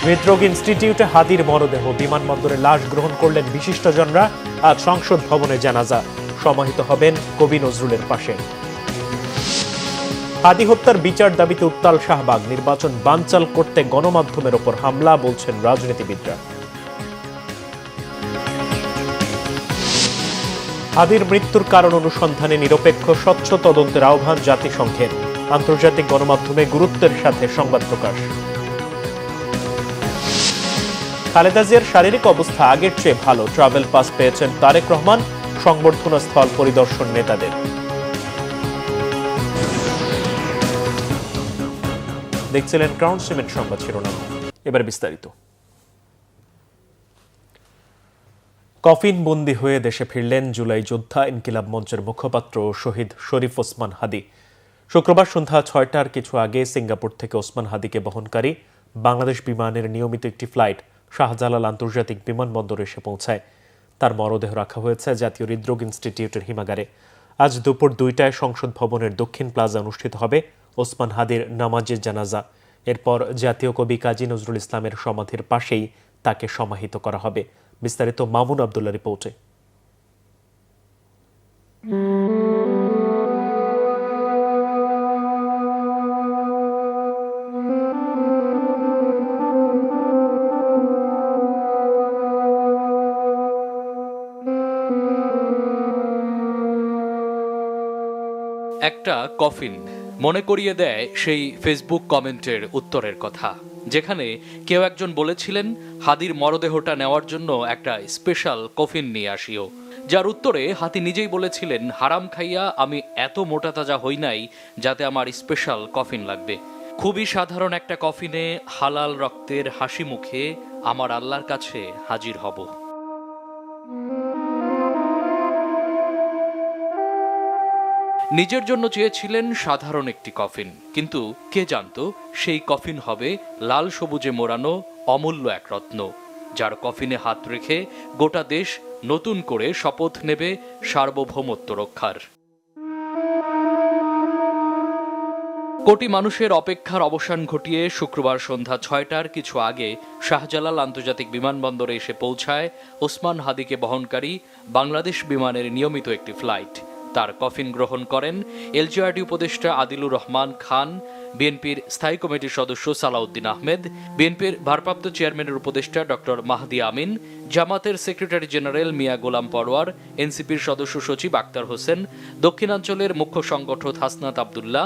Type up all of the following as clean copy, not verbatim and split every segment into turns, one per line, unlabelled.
হৃদরোগ ইনস্টিটিউটে হাদির মরদেহ, বিমানবন্দরে লাশ গ্রহণ করলেন বিশিষ্টজনরা। আজ সংসদ ভবনে জানাজা, সমাহিত হবেন কবি নজরুলের পাশে। হাদি হত্যার বিচার দাবিতে উত্তাল শাহবাগ, নির্বাচন বানচাল করতে গণমাধ্যমের ওপর হামলা, বলছেন রাজনীতিবিদরা। হাদির মৃত্যুর কারণ অনুসন্ধানে নিরপেক্ষ স্বচ্ছ তদন্তের আহ্বান জাতিসংঘের, আন্তর্জাতিক গণমাধ্যমে গুরুত্বের সাথে সংবাদ প্রকাশ। খালেদা জিয়ার শারীরিক অবস্থা আগের চেয়ে ভালো, ট্রাভেল পাস পেয়েছেন তারেক রহমান, সংবর্ধনা স্থল পরিদর্শন নেতাদের। দেখছিলেন ক্রাউন সিমেন্ট সংবাদ শিরোনাম, এবার বিস্তারিত। কফিন বন্দী হয়ে দেশে ফিরলেন জুলাই যোদ্ধা ইনকিলাব মঞ্চের মুখপাত্র শহীদ শরীফ ওসমান হাদি। শুক্রবার সন্ধ্যা ৬টার কিছু আগে সিঙ্গাপুর থেকে ওসমান হাদিকে বহনকারী বাংলাদেশ বিমানের নিয়মিত একটি ফ্লাইট শাহজালাল আন্তর্জাতিক বিমানবন্দরে এসে পৌঁছায়। তার মরদেহ রাখা হয়েছে জাতীয় হৃদরোগ ইনস্টিটিউটের হিমাগারে। আজ দুপুর ২টায় সংসদ ভবনের দক্ষিণ প্লাজা অনুষ্ঠিত হবে ওসমান হাদির নামাজের জানাজা। এরপর জাতীয় কবি কাজী নজরুল ইসলামের সমাধির পাশেই তাকে সমাহিত করা হবে। বিস্তারিত মামুন আবদুল্লাহ রিপোর্টে।
একটা কফিন মনে করিয়ে দেয় সেই ফেসবুক কমেন্টের উত্তরের কথা, যেখানে কেউ একজন বলেছিলেন হাদির মরদেহটা নেওয়ার জন্য একটা স্পেশাল কফিন নিয়ে আসিও, যার উত্তরে হাদি নিজেই বলেছিলেন, হারাম খাইয়া আমি এত মোটা তাজা হই নাই যাতে আমার স্পেশাল কফিন লাগবে। খুবই সাধারণ একটা কফিনে হালাল রক্তের হাসি মুখে আমার আল্লাহর কাছে হাজির হব। নিজের জন্য চেয়েছিলেন সাধারণ একটি কফিন, কিন্তু কে জানতো সেই কফিন হবে লাল সবুজে মোড়ানো অমূল্য এক রত্ন, যার কফিনে হাত রেখে গোটা দেশ নতুন করে শপথ নেবে সার্বভৌমত্ব রক্ষার। কোটি মানুষের অপেক্ষার অবসান ঘটিয়ে শুক্রবার সন্ধ্যা ৬টার কিছু আগে শাহজালাল আন্তর্জাতিক বিমানবন্দরে এসে পৌঁছায় ওসমান হাদিকে বহনকারী বাংলাদেশ বিমানের নিয়মিত একটি ফ্লাইট। তার কফিন গ্রহণ করেন এলজিআরডি উপদেষ্টা আদিলুর রহমান খান, বিএনপির স্থায়ী কমিটির সদস্য সালাউদ্দিন আহমেদ, বিএনপির ভারপ্রাপ্ত চেয়ারম্যানের উপদেষ্টা ডক্টর মাহদি আমিন, জামাতের সেক্রেটারি জেনারেল মিয়া গোলাম পরওয়ার, এনসিপির সদস্য সচিব আক্তার হোসেন, দক্ষিণাঞ্চলের মুখ্য সংগঠক হাসনাত আবদুল্লাহ,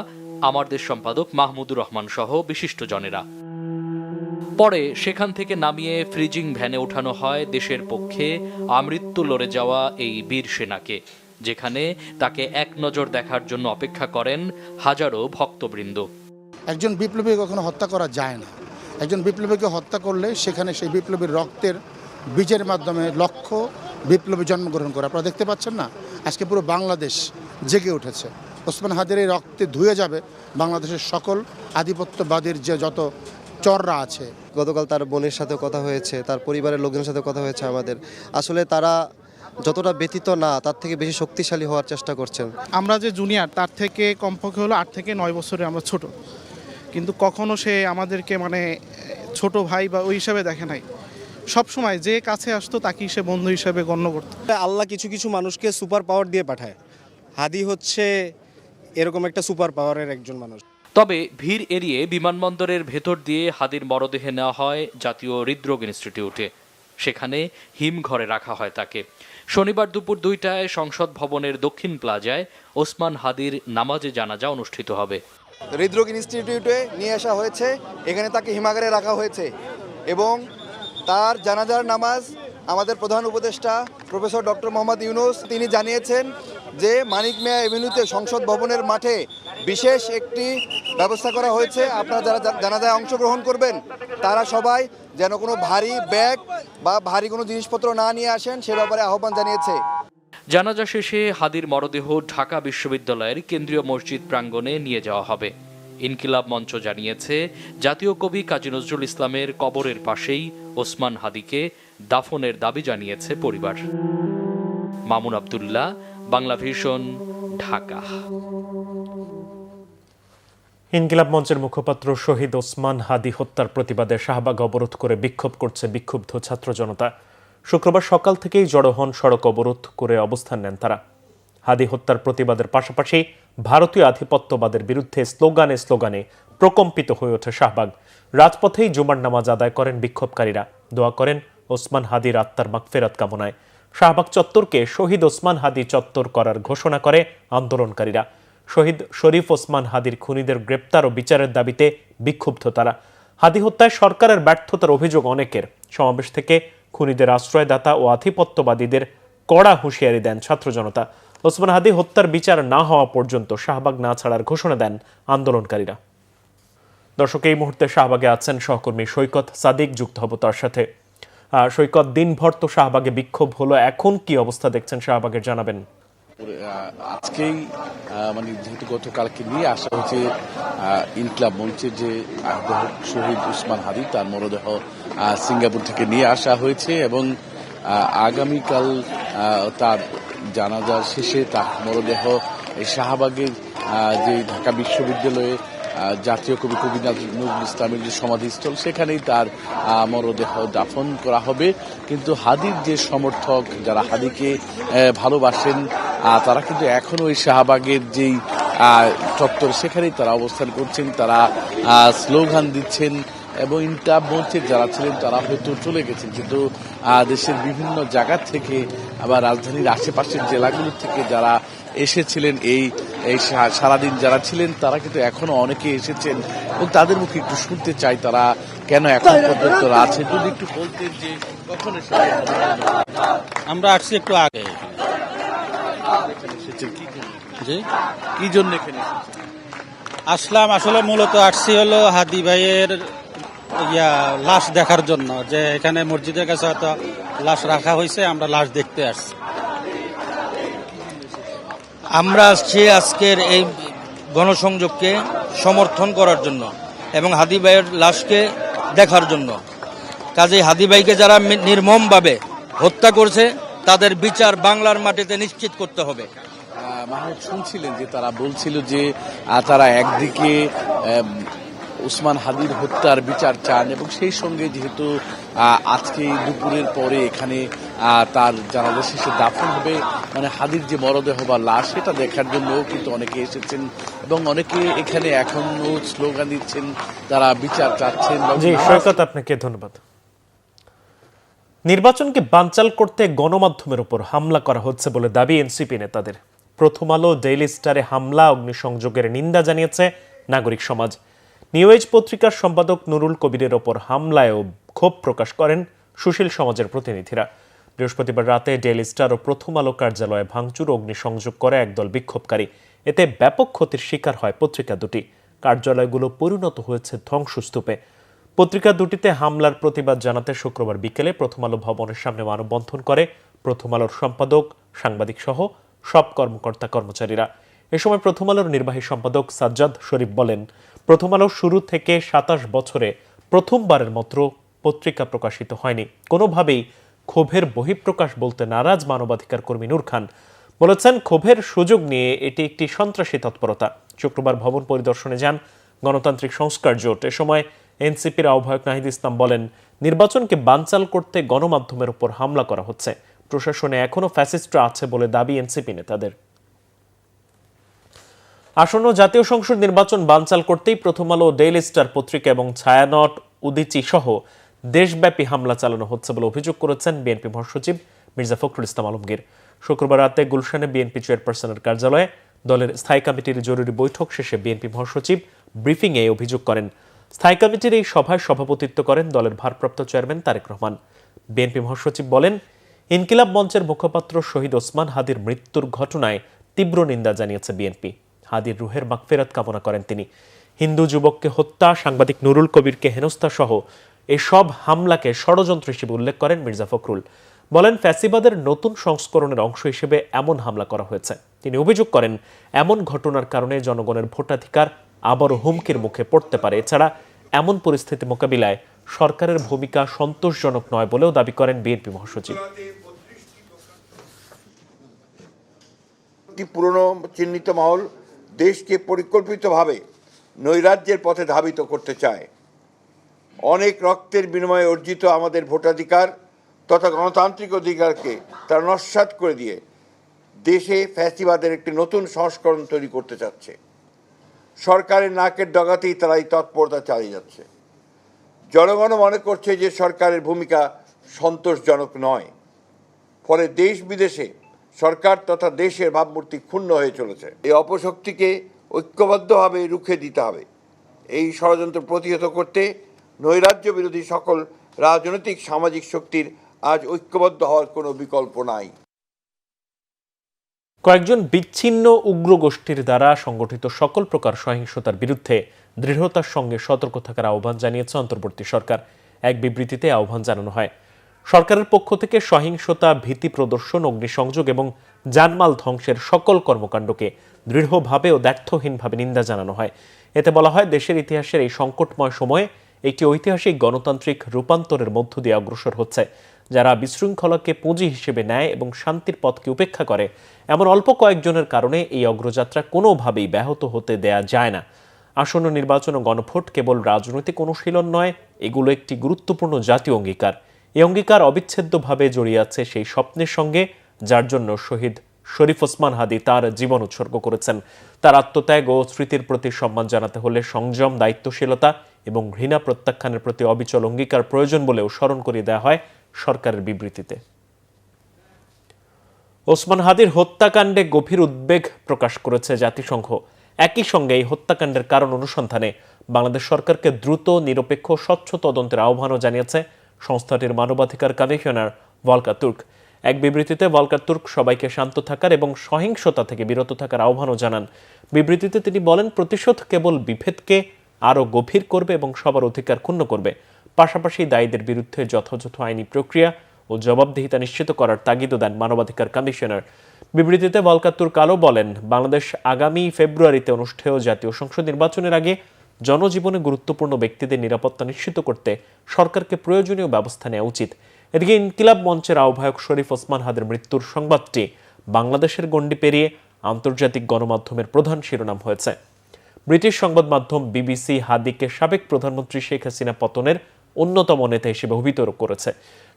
আমার দেশ সম্পাদক মাহমুদুর রহমান সহ বিশিষ্টজনেরা। পরে সেখান থেকে নামিয়ে ফ্রিজিং ভ্যানে ওঠানো হয় দেশের পক্ষে আমৃত্যু লড়ে যাওয়া এই বীর সেনাকে, যেখানে তাকে এক নজর দেখার জন্য অপেক্ষা করেন হাজারো ভক্তবৃন্দ।
একজন বিপ্লবী কখনো হত্যা করা যায় না। একজন বিপ্লবীকে হত্যা করলে সেখানে সেই বিপ্লবীর রক্তের বীজের মাধ্যমে লক্ষ বিপ্লবী জন্মগ্রহণ করে। আপনারা দেখতে পাচ্ছেন না, আজকে পুরো বাংলাদেশ জেগে উঠেছে। ওসমান হাদির এই রক্তে ধুয়ে যাবে বাংলাদেশের সকল আধিপত্যবাদীর যে যত চররা আছে।
গতকাল তার বোনের সাথে কথা হয়েছে, তার পরিবারের লোকজনের সাথে কথা হয়েছে আমাদের। আসলে তারা যতটা ব্যতীত না, তার থেকে বেশি শক্তিশালী হওয়ার চেষ্টা করছেন।
আমরা যে জুনিয়র, তার থেকে কমপক্ষে হলো 8 থেকে 9 বছরে আমরা ছোট, কিন্তু কখনো সে আমাদেরকে ছোট ভাই বা ওই হিসাবে দেখে নাই। সবসময় যে কাছে আসতো তাকেই সে বন্ধু হিসেবে গণ্য করত।
আল্লাহ কিছু কিছু মানুষকে সুপার পাওয়ার দিয়ে পাঠায়, হাদি হচ্ছে এরকম একটা সুপার পাওয়ারের একজন মানুষ।
তবে ভিড় এড়িয়ে বিমানবন্দরের ভেতর দিয়ে হাদির মরদেহে নেওয়া হয় জাতীয় হৃদরোগ ইনস্টিটিউটে। সেখানে হিমঘরে রাখা হয় তাকে। শনিবার দুপুর ২টায় সংসদ ভবনের দক্ষিণ প্লাজায় ওসমান হাদির নামাজে জানাজা অনুষ্ঠিত হবে।
হৃদরোগ ইনস্টিটিউটে নিয়ে আসা হয়েছে, এখানে তাকে হিমাগারে রাখা হয়েছে এবং তার জানাজার নামাজ আমাদের প্রধান উপদেষ্টা প্রফেসর ডক্টর মোহাম্মদ ইউনুস তিনি জানিয়েছেন যে মানিক মিয়া এভিনিউতে সংসদ ভবনের মাঠে বিশেষ একটি ব্যবস্থা করা হয়েছে। আপনারা যারা জানাজায় অংশগ্রহণ করবেন তারা সবাই যেন কোনো ভারী ব্যাগ বা ভারী কোনো জিনিসপত্র না নিয়ে আসেন, সে ব্যাপারে আহ্বান জানিয়েছে।
জানাজা শেষে হাদির মরদেহ ঢাকা বিশ্ববিদ্যালয়ের কেন্দ্রীয় মসজিদ প্রাঙ্গণে নিয়ে যাওয়া হবে। ইনকিলাব মঞ্চ জানিয়েছে, জাতীয় কবি কাজী নজরুল ইসলামের কবরের পাশেই ওসমান হাদিকে দাফনের দাবি জানিয়েছে পরিবার। মামুন আবদুল্লাহ, বাংলা ভিশন, ঢাকা।
ইনকিলাব মঞ্চের মুখপাত্র শহীদ ওসমান হাদি হত্যার প্রতিবাদে শাহবাগ অবরোধ করে বিক্ষোভ করছে বিক্ষুব্ধ ছাত্র জনতা। শুক্রবার সকাল থেকেই জড়ো হন, সড়ক অবরোধ করে অবস্থান নেন তারা। হাদি হত্যার প্রতিবাদের পাশাপাশি ভারতীয় আধিপত্যবাদের বিরুদ্ধে স্লোগানে স্লোগানে প্রকম্পিত হয়ে ওঠে শাহবাগ। রাজপথেই জুমার নামাজ আদায় করেন বিক্ষোভকারীরা, দোয়া করেন ওসমান হাদির আত্মার মাগফিরাত কামনায়। শাহবাগ চত্বরকে শহীদ ওসমান হাদি চত্বর করার ঘোষণা করে আন্দোলনকারীরা। শহীদ শরীফ ওসমান হাদির খুনিদের গ্রেপ্তার ও বিচারের দাবিতে বিক্ষুব্ধ তারা। হাদি হত্যায় সরকারের ব্যর্থতার অভিযোগ অনেকের। সমাবেশ থেকে খুনিদের আশ্রয়দাতা ও আধিপত্যবাদীদের কড়া হুঁশিয়ারি দেন ছাত্র জনতা। ওসমান হাদি হত্যার বিচার না হওয়া পর্যন্ত শাহবাগ না ছাড়ার ঘোষণা দেন আন্দোলনকারীরা। দর্শক, এই মুহূর্তে শাহবাগে আছেন সহকর্মী সৈকত সাদিক, যুক্ত হব তার সাথে। সৈকত, দিনভর তো শাহবাগে বিক্ষোভ হলো, এখন কি অবস্থা দেখছেন শাহবাগের, জানাবেন।
আজকেই মানে যেহেতু গতকালকে নিয়ে আসা হয়েছে ইনকিলাব মঞ্চের যে শহীদ ওসমান হাদি, তার মরদেহ সিঙ্গাপুর থেকে নিয়ে আসা হয়েছে এবং আগামীকাল তার জানাজার শেষে তার মরদেহ এই শাহবাগের যে ঢাকা বিশ্ববিদ্যালয়ে জাতীয় কবি নজরুল ইসলামের যে সমাধিস্থল, সেখানেই তার মরদেহ দাফন করা হবে। কিন্তু হাদির যে সমর্থক, যারা হাদিকে ভালোবাসেন, তারা কিন্তু এখনো ওই শাহবাগের যেই চত্বর, সেখানেই তারা অবস্থান করছেন। তারা স্লোগান দিচ্ছেন এবং ইনকিলাব মঞ্চের যারা ছিলেন তারা হয়তো চলে গেছেন, কিন্তু দেশের বিভিন্ন জায়গা থেকে, আবার রাজধানীর আশেপাশের জেলাগুলো থেকে যারা এসেছিলেন, এই সারাদিন যারা ছিলেন, তারা কিন্তু এখনো অনেকে এসেছেন এবং তাদের মুখে একটু শুনতে চাই তারা কেন এখন পর্যন্ত আছে। যদি একটু বলতেন যে কখন এসেছেন।
আমরা আসছি একটু আগে।
কি জন্য এখানে
আসলাম? আসলে মূলত আসছি হলো হাদি ভাইয়ের লাশ দেখার জন্য, যে এখানে মসজিদের কাছে হয়তো লাশ রাখা হয়েছে, আমরা লাশ দেখতে আসছি।
আমরা আসছি আজকের এই গণসংযোগকে সমর্থন করার জন্য এবং হাদি ভাইয়ের লাশকে দেখার জন্য। কাজেই হাদি ভাইকে যারা নির্মমভাবে হত্যা করছে, তাদের বিচার বাংলার মাটিতে নিশ্চিত করতে হবে।
মাহমুদ শুনছিলেন যে তারা বলছিল যে তারা একদিকে ওসমান হাদির হত্যার বিচার চান এবং সেই সঙ্গে যেহেতু আজকে দুপুরের পরে এখানে তার জানাজা শেষে দাফন হবে, মানে হাদির যে মরদেহ বা লাশ, সেটা দেখার জন্য কিন্তু অনেকে এসেছেন এবং অনেকে এখানে এখনো স্লোগান দিচ্ছেন, তারা বিচার চাচ্ছেন।
জি সৈকত, আপনাকে ধন্যবাদ। নির্বাচনকে বানচাল করতে গণমাধ্যমের উপর হামলা করা হচ্ছে বলে দাবি এনসিপি নেতাদের। প্রথম আলো, ডেইলি স্টারে হামলা, অগ্নিসংযোগের নিন্দা জানিয়েছে নাগরিক সমাজ। নিউ এজ পত্রিকার সম্পাদক নুরুল কবিরের ওপর হামলায়ও ক্ষোভ প্রকাশ করেন সুশীল সমাজের প্রতিনিধিরা। বৃহস্পতিবার রাতে ডেইলি স্টার ও প্রথম আলো কার্যালয়ে ভাঙচুর, অগ্নিসংযোগ করে একদল বিক্ষোভকারী। এতে ব্যাপক ক্ষতির শিকার হয় পত্রিকা দুটি। কার্যালয়গুলো পরিণত হয়েছে ধ্বংসস্তূপে। পত্রিকা দুটিতে হামলার প্রতিবাদ জানাতে শুক্রবার বিকেলে প্রথম আলো ভবনের সামনে মানববন্ধন করে প্রথম আলোর সম্পাদক, সাংবাদিক সহ সব কর্মকর্তা কর্মচারীরা। এ সময় প্রথম আলোর নির্বাহী সম্পাদক সাজ্জাদ শরীফ বলেন, প্রথম আলো শুরু থেকে ২৭ বছরে প্রথমবারের মতো পত্রিকা প্রকাশিত হয়নি। কোনোভাবেই ক্ষোভের বহিঃপ্রকাশ বলতে নারাজ মানবাধিকার কর্মী নূর খান বলেছেন, ক্ষোভের সুযোগ নিয়ে এটি একটি সন্ত্রাসী তৎপরতা। শুক্রবার ভবন পরিদর্শনে যান গণতান্ত্রিক সংস্কার জোট। এ সময় এনসিপির আহ্বায়ক নাহিদ ইসলাম বলেন, নির্বাচনকে বানচাল করতে গণমাধ্যমের উপর হামলা করা হচ্ছে। প্রশাসনে এখনো ফ্যাসিস্টরা আছে বলে দাবি এনসিপি নেতাদের। আসন্ন জাতীয় সংসদ নির্বাচন বানচাল করতেই প্রথম আলো, ডেইলি স্টার পত্রিকা এবং ছায়ানট, উদীচী সহ দেশব্যাপী হামলা চালানো হচ্ছে বলে অভিযোগ করেছেন বিএনপি মহাসচিব মির্জা ফখরুল ইসলাম আলমগীর। শুক্রবার রাতে গুলশানে বিএনপি চেয়ারপারসনের কার্যালয়ে দলের স্থায়ী কমিটির জরুরি বৈঠক শেষে বিএনপি মহাসচিব ব্রিফিংয়ে অভিযোগ করেন। স্থায়ী কমিটির এই সভায় সভাপতিত্ব করেন দলের ভারপ্রাপ্ত চেয়ারম্যান তারেক রহমান। বিএনপি মহাসচিব বলেন, ইনকিলাব মঞ্চের মুখপাত্র শহীদ ওসমান হাদির মৃত্যুর ঘটনায় তীব্র নিন্দা জানিয়েছে বিএনপি। হাদির রুহের মাগফিরাত কামনা করেন তিনি। হিন্দু যুবককে হত্যা, সাংবাদিক নুরুল কবিরকে হেনস্থা সহ এসব হামলাকে ষড়যন্ত্র হিসেবে উল্লেখ করেন মির্জা ফখরুল। বলেন, ফ্যাসিবাদের নতুন সংস্করণের অংশ হিসেবে এমন হামলা করা হয়েছে। তিনি অভিযোগ করেন, এমন ঘটনার কারণে জনগণের ভোটাধিকার আবারও হুমকির মুখে পড়তে পারে। এছাড়া এমন পরিস্থিতি মোকাবিলায় সরকারের ভূমিকা সন্তোষজনক নয় বলেও দাবি করেন বিএনপি মহাসচিব।
পুরনো চিহ্নিত মহল দেশকে পরিকল্পিতভাবে নৈরাজ্যের পথে ধাবিত করতে চায়। অনেক রক্তের বিনিময়ে অর্জিত আমাদের ভোটাধিকার তথা গণতান্ত্রিক অধিকারকে তারা নস্যাৎ করে দিয়ে দেশে ফ্যাসিবাদের একটি নতুন সংস্করণ তৈরি করতে চাচ্ছে। সরকারের নাকের ডগাতেই তারা এই তৎপরতা চালিয়ে যাচ্ছে। জনগণ মনে করছে যে সরকারের ভূমিকা সন্তোষজনক নয়, ফলে দেশ বিদেশে সরকার তথা দেশের ভাবমূর্তি ক্ষুণ্ণ হয়ে চলেছে। এই অপশক্তিকে ঐক্যবদ্ধভাবে রুখে দিতে হবে। এই ষড়যন্ত্র প্রতিহত করতে নৈরাজ্য বিরোধী সকল রাজনৈতিক সামাজিক শক্তির আজ ঐক্যবদ্ধ হওয়ার কোনো বিকল্প নাই।
কয়েকজন বিচ্ছিন্ন উগ্র গোষ্ঠীর দ্বারা সংগঠিত সকল প্রকার সহিংসতার বিরুদ্ধে দৃঢ়তার সঙ্গে সতর্ক থাকার আহ্বান জানিয়েছে অন্তর্বর্তী সরকার। এক বিবৃতিতে আহ্বান জানানো হয়, সরকারের পক্ষ থেকে সহিংসতা, ভীতি প্রদর্শন, অগ্নিসংযোগ এবং জানমাল ধ্বংসের সকল কর্মকাণ্ডকে দৃঢ়ভাবে ও দ্ব্যর্থহীনভাবে নিন্দা জানানো হয়। এতে বলা হয়, দেশের ইতিহাসের এই সংকটময় সময়ে একটি ঐতিহাসিক গণতান্ত্রিক রূপান্তরের মধ্য দিয়ে অগ্রসর হচ্ছে। যারা বিশৃঙ্খলাকে পুঁজি হিসেবে নেয় এবং শান্তির পথকে উপেক্ষা করে, এমন অল্প কয়েকজনের কারণে এই অগ্রযাত্রা কোনোভাবেই ব্যাহত হতে দেয়া যায় না। আসন্ন নির্বাচন ও গণভোট কেবল রাজনৈতিক অনুশীলন নয়, এগুলো একটি গুরুত্বপূর্ণ জাতীয় অঙ্গীকার। এই অঙ্গীকার অবিচ্ছেদ্যভাবে জড়িয়ে আছে সেই স্বপ্নের সঙ্গে যার জন্য শহীদ শরীফ ওসমান হাদী তার জীবন উৎসর্গ করেছেন। তার আত্মত্যাগ ও স্মৃতির প্রতি সম্মান জানাতে হলে সংযম, দায়িত্বশীলতা এবং ঘৃণা প্রত্যাখ্যানের প্রতি অবিচল অঙ্গীকার প্রয়োজন বলেও স্মরণ করিয়ে দেওয়া হয় সরকারের বিবৃতিতে। ওসমান হাদীর হত্যাকাণ্ডে গভীর উদ্বেগ প্রকাশ করেছে জাতিসংঘ। একই সঙ্গে এই হত্যাকাণ্ডের কারণ অনুসন্ধানে বাংলাদেশ সরকারকে দ্রুত, নিরপেক্ষ, স্বচ্ছ তদন্তের আহ্বানও জানিয়েছে সংস্থাটির মানবাধিকার কমিশনার ভলকার তুর্ক। এক বিবৃতিতে ভলকার তুর্ক সবাইকে শান্ত থাকার এবং সহিংসতা থেকে বিরত থাকার আহ্বানও জানান। বিবৃতিতে তিনি বলেন, প্রতিশোধ কেবল বিভেদকে আরও গভীর করবে এবং সবার অধিকার ক্ষুণ্ণ করবে। পাশাপাশি দায়ীদের বিরুদ্ধে যথাযথ আইনি প্রক্রিয়া ও জবাবদিহিতা নিশ্চিত করার তাগিদও দেন মানবাধিকার কমিশনার। বিবৃতিতে ভলকার তুর্ক আরও বলেন, বাংলাদেশ আগামী ফেব্রুয়ারিতে অনুষ্ঠেয় জাতীয় সংসদ নির্বাচনের আগে জনজীবনে গুরুত্বপূর্ণ ব্যক্তিদের নিরাপত্তা নিশ্চিত করতে সরকারকে প্রয়োজনীয় ব্যবস্থা নেওয়া উচিত। এদিকে ইনকিলাব মঞ্চের আহ্বায়ক শরীফ ওসমান হাদীর মৃত্যুর সংবাদটি বাংলাদেশের গণ্ডি পেরিয়ে আন্তর্জাতিক গণমাধ্যমের প্রধান শিরোনাম হয়েছে। ব্রিটিশ সংবাদ মাধ্যম বিবিসি হাদীকে সাবেক প্রধানমন্ত্রী শেখ হাসিনা পতনের অন্যতম নেতা হিসেবে অভিহিত করেছে।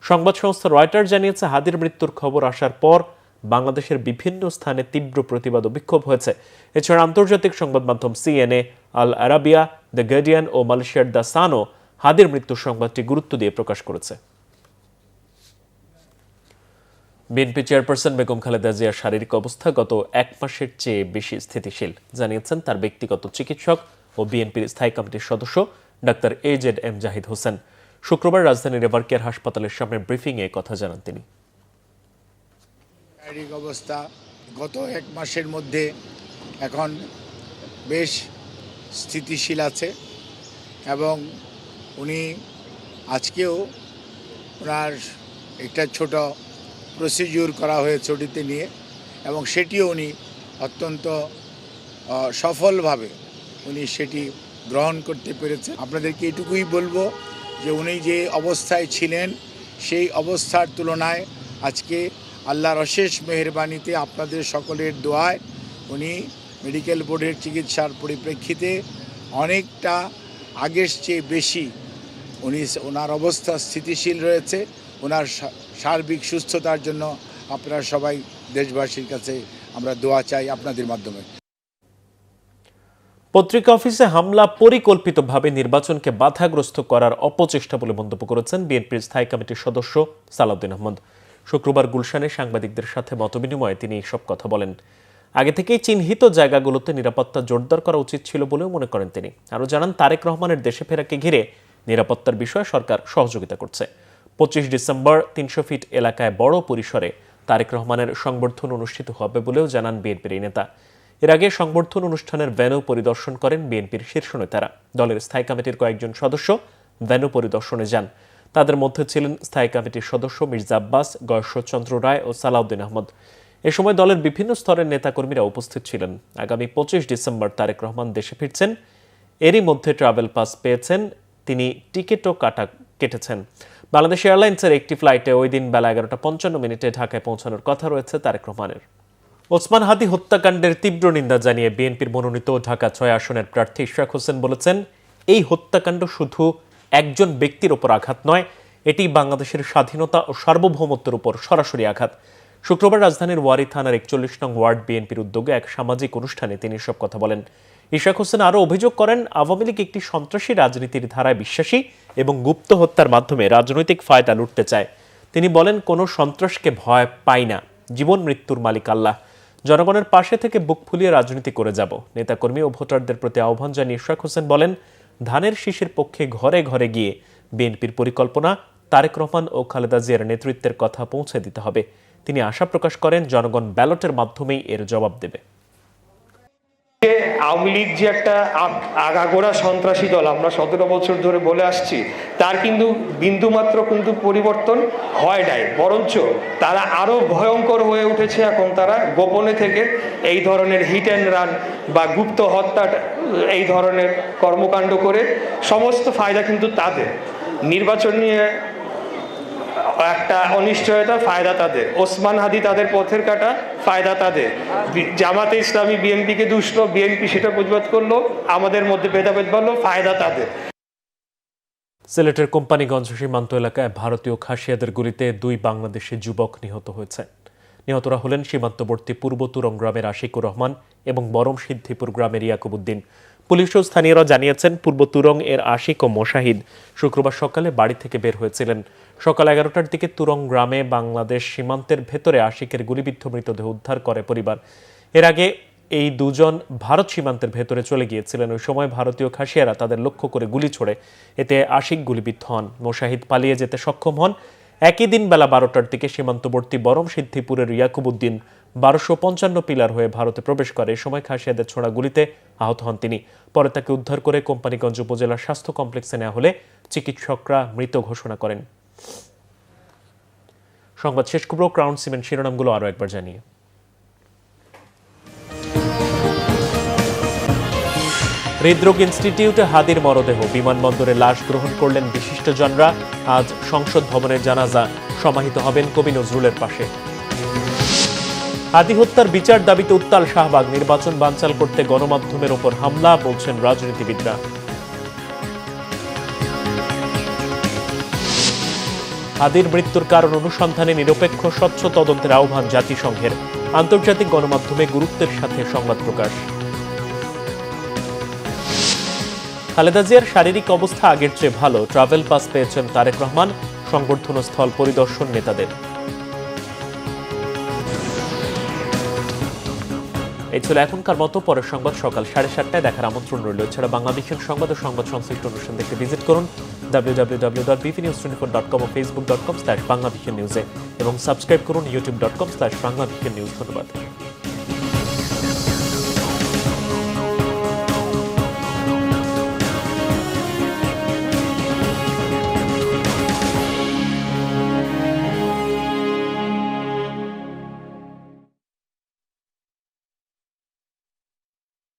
সংবাদ সংস্থা রয়টার্স জানিয়েছে, হাদীর মৃত্যুর খবর আসার পর বাংলাদেশের বিভিন্ন স্থানে তীব্র প্রতিবাদ ও বিক্ষোভ হয়েছে। এছাড়া আন্তর্জাতিক সংবাদ মাধ্যম CNA, Al Arabiya, the Guardian ও মালয়েশিয়ার দ্য সানও হাদীর মৃত্যুর সংবাদটি গুরুত্ব দিয়ে প্রকাশ করেছে। বিএনপি চেয়ারপারসন বেগম খালেদা জিয়ার শারীরিক অবস্থা গত এক মাসের চেয়ে বেশি স্থিতিশীল জানিয়েছেন তার ব্যক্তিগত চিকিৎসক ও বিএনপির স্থায়ী কমিটির সদস্য ডাক্তার AZM জাহিদ হোসেন। শুক্রবার রাজধানীর এভারকেয়ার হাসপাতালের সামনে ব্রিফিংয়ে কথা জানান তিনি।
শারীরিক অবস্থা গত এক মাসের মধ্যে এখন বেশ স্থিতিশীল আছে এবং উনি আজকেও ওনার একটা ছোট প্রসিডিউর করা হয়েছে ওটিতে নিয়ে, এবং সেটিও উনি অত্যন্ত সফলভাবে উনি সেটি গ্রহণ করতে পেরেছে। আপনাদেরকে এটুকুই বলবো যে উনি যে অবস্থায় ছিলেন সেই অবস্থার তুলনায় আজকে আল্লাহর অশেষ মেহেরবানিতে আপনাদের সকলের দোয়ায় উনি মেডিকেল বোর্ডের চিকিৎসার পরিপ্রেক্ষিতে অনেকটা আগের চেয়ে বেশি ওনার অবস্থা স্থিতিশীল রয়েছে। ওনার সার্বিক সুস্থতার জন্য আপনারা সবাই দেশবাসীর কাছে আমরা দোয়া চাই আপনাদের মাধ্যমে।
পত্রিকা অফিসে হামলা পরিকল্পিতভাবে নির্বাচনকে বাধাগ্রস্ত করার অপচেষ্টা বলে মন্তব্য করেছেন বিএনপির স্থায়ী কমিটির সদস্য সালাউদ্দিন আহমদ। শুক্রবার গুলশানে সাংবাদিকদের সাথে মতবিনিময়ে তিনি এইসব কথা বলেন। আগে থেকেই চিহ্নিত জায়গাগুলোতে নিরাপত্তা জোরদার করা উচিত ছিল বলেও মনে করেন তিনি। আরও জানান, তারেক রহমানের দেশে ফেরাকে ঘিরে নিরাপত্তার বিষয়ে সরকার সহযোগিতা করছে। 25 ডিসেম্বর 300 ফিট এলাকায় বড় পরিসরে তারেক রহমানের সংবর্ধনা অনুষ্ঠিত হবে বলেও জানান বিএনপির এই নেতা। এর আগে সংবর্ধনা অনুষ্ঠানের ভেন্যু পরিদর্শন করেন বিএনপির শীর্ষ নেতারা। দলের স্থায়ী কমিটির কয়েকজন সদস্য ভেন্যু পরিদর্শনে যান। তাদের মধ্যে ছিলেন স্থায়ী কমিটির সদস্য মির্জা আব্বাস, গয়েশ্বরচন্দ্র রায় ও সালাউদ্দিন আহমদ। এ সময় দলের বিভিন্ন স্তরের নেতাকর্মীরা উপস্থিত ছিলেন। আগামী 25 ডিসেম্বর তারেক রহমান দেশে ফিরছেন। এরই মধ্যে ট্রাভেল পাস পেয়েছেন তিনি, টিকিটও কেটেছেন। বাংলাদেশ এয়ারলাইন্সের একটি ফ্লাইটে ওই দিন বেলা 11:55 ঢাকায় পৌঁছানোর কথা রয়েছে তারেক রহমানের। ওসমান হাদি হত্যাকাণ্ডের তীব্র নিন্দা জানিয়ে বিএনপির মনোনীত ঢাকা 6 আসনের প্রার্থী ইশরাক হোসেন বলেছেন, এই হত্যাকাণ্ড শুধু একজন ব্যক্তির ওপর আঘাত নয়, এটি বাংলাদেশের স্বাধীনতা ও সার্বভৌমত্বের উপর সরাসরি আঘাত। শুক্রবার রাজধানীর ওয়ারী থানার 41 নং ওয়ার্ড বিএনপির উদ্যোগে এক সামাজিক অনুষ্ঠানে তিনি এসব কথা বলেন। ইশরাক হোসেন আরও অভিযোগ করেন, আওয়ামী লীগ একটি সন্ত্রাসী রাজনীতির ধারায় বিশ্বাসী এবং গুপ্ত হত্যার মাধ্যমে রাজনৈতিক ফায়দা লুটতে চায়। তিনি বলেন, কোনো সন্ত্রাসকে ভয় পাই না, জীবন মৃত্যুর মালিক আল্লাহ। জনগণের পাশে থেকে বুক ফুলিয়ে রাজনীতি করে যাব। নেতাকর্মী ও ভোটারদের প্রতি আহ্বান জানিয়ে ইশরাক হোসেন বলেন, ধানের শীষের পক্ষে ঘরে ঘরে গিয়ে বিএনপির পরিকল্পনা, তারেক রহমান ও খালেদা জিয়ার নেতৃত্বের কথা পৌঁছে দিতে হবে। তিনি আশা প্রকাশ করেন, জনগণ ব্যালটের মাধ্যমেই এর জবাব দেবে।
আওয়ামী লীগ যে একটা আগাগোড়া সন্ত্রাসী দল আমরা 17 বছর ধরে বলে আসছি, তার কিন্তু বিন্দুমাত্র কিন্তু পরিবর্তন হয় নাই, বরঞ্চ তারা আরো ভয়ঙ্কর হয়ে উঠেছে। এখন তারা গোপনে থেকে এই ধরনের হিট অ্যান্ড রান বা গুপ্ত হত্যা, এই ধরনের কর্মকাণ্ড করে সমস্ত ফায়দা কিন্তু তাদের। নির্বাচন নিয়ে একটা অনিশ্চয়তা, ফায়দা তাদের। ওসমান হাদি তাদের পথের কাটা, ফায়দা তাদের। জামাতে ইসলামী বিএনপিকে দুষলো, বিএনপি সেটা প্রতিবাদ করলো, আমাদের মধ্যে ভেদাভেদ বাড়লো, ফায়দা তাদের।
সিলেটের কোম্পানিগঞ্জ সীমান্ত এলাকায় ভারতীয় খাসিয়াদের গুলিতে 2 বাংলাদেশি যুবক নিহত হয়েছে। নিহতরা হলেন সীমান্তবর্তী পূর্ব তুরং গ্রামের আশিকুর রহমান এবং বরম সিদ্ধিপুর গ্রামের ইয়াকুব উদ্দিন। পুলিশ ও স্থানীয়রা জানিয়েছেন, পূর্ব তুরং এর আশিক ও মোশাহিদ শুক্রবার সকালে বাড়ি থেকে বের হয়েছিলেন। সকাল 11টার দিকে তুরং গ্রামে বাংলাদেশ সীমান্তের ভেতরে আশিকের গুলিবিদ্ধ মৃতদেহ উদ্ধার করে পরিবার। এর আগে এই দুজন ভারত সীমান্তের ভেতরে চলে গিয়েছিলেন। ওই সময় ভারতীয় খাসিয়ারা তাদের লক্ষ্য করে গুলি ছোড়ে, এতে আশিক গুলিবিদ্ধ হন। মোশাহিদ পালিয়ে যেতে সক্ষম হন। একই দিন বেলা 12টার দিকে সীমান্তবর্তী বরম সিদ্ধিপুরের ইয়াকুব উদ্দিন 1255 পিলার হয়ে ভারতে প্রবেশ করে। এ সময় খাসিয়াদের ছোড়া গুলিতে আহত হন তিনি। পরে তাকে উদ্ধার করে কোম্পানিগঞ্জ উপজেলা স্বাস্থ্য কমপ্লেক্সে নেওয়া হলে চিকিৎসকরা মৃত ঘোষণা করেন। সংবাদ শেষ করব ক্রাউন সিমেন্ট শিরোনামগুলো আরও একবার জানিয়ে। হৃদরোগ ইনস্টিটিউটে হাদির মরদেহ, বিমানবন্দরে লাশ গ্রহণ করলেন বিশিষ্টজনরা। আজ সংসদ ভবনের জানাজা সমাহিত হবেন কবি নজরুলের পাশে। হাদি হত্যার বিচার দাবিতে উত্তাল শাহবাগ, নির্বাচন বানচাল করতে গণমাধ্যমের ওপর হামলা, বলছেন রাজনীতিবিদরা। হাদির মৃত্যুর কারণ অনুসন্ধানে নিরপেক্ষ স্বচ্ছ তদন্তের আহ্বান জাতিসংঘের। আন্তর্জাতিক গণমাধ্যমে গুরুত্বের সাথে সংবাদ প্রকাশ। খালেদা জিয়ার শারীরিক অবস্থা আগের চেয়ে ভালো, ট্রাভেল পাস পেয়েছেন তারেক রহমান। সংবর্ধনা স্থল পরিদর্শন নেতাদের। এই ছিল এখনকার মতো। পরের সংবাদ সকাল 7:30টায় দেখার আমন্ত্রণ রইল। এছাড়া বাংলাদেশের সংবাদ ও সংবাদ সংশ্লিষ্ট অনুষ্ঠান দেখতে ভিজিট করুন www.bpnews24.com ও facebook.com/bangladeshinews এবং সাবস্ক্রাইব করুন youtube.com/bangladeshinews। ধন্যবাদ।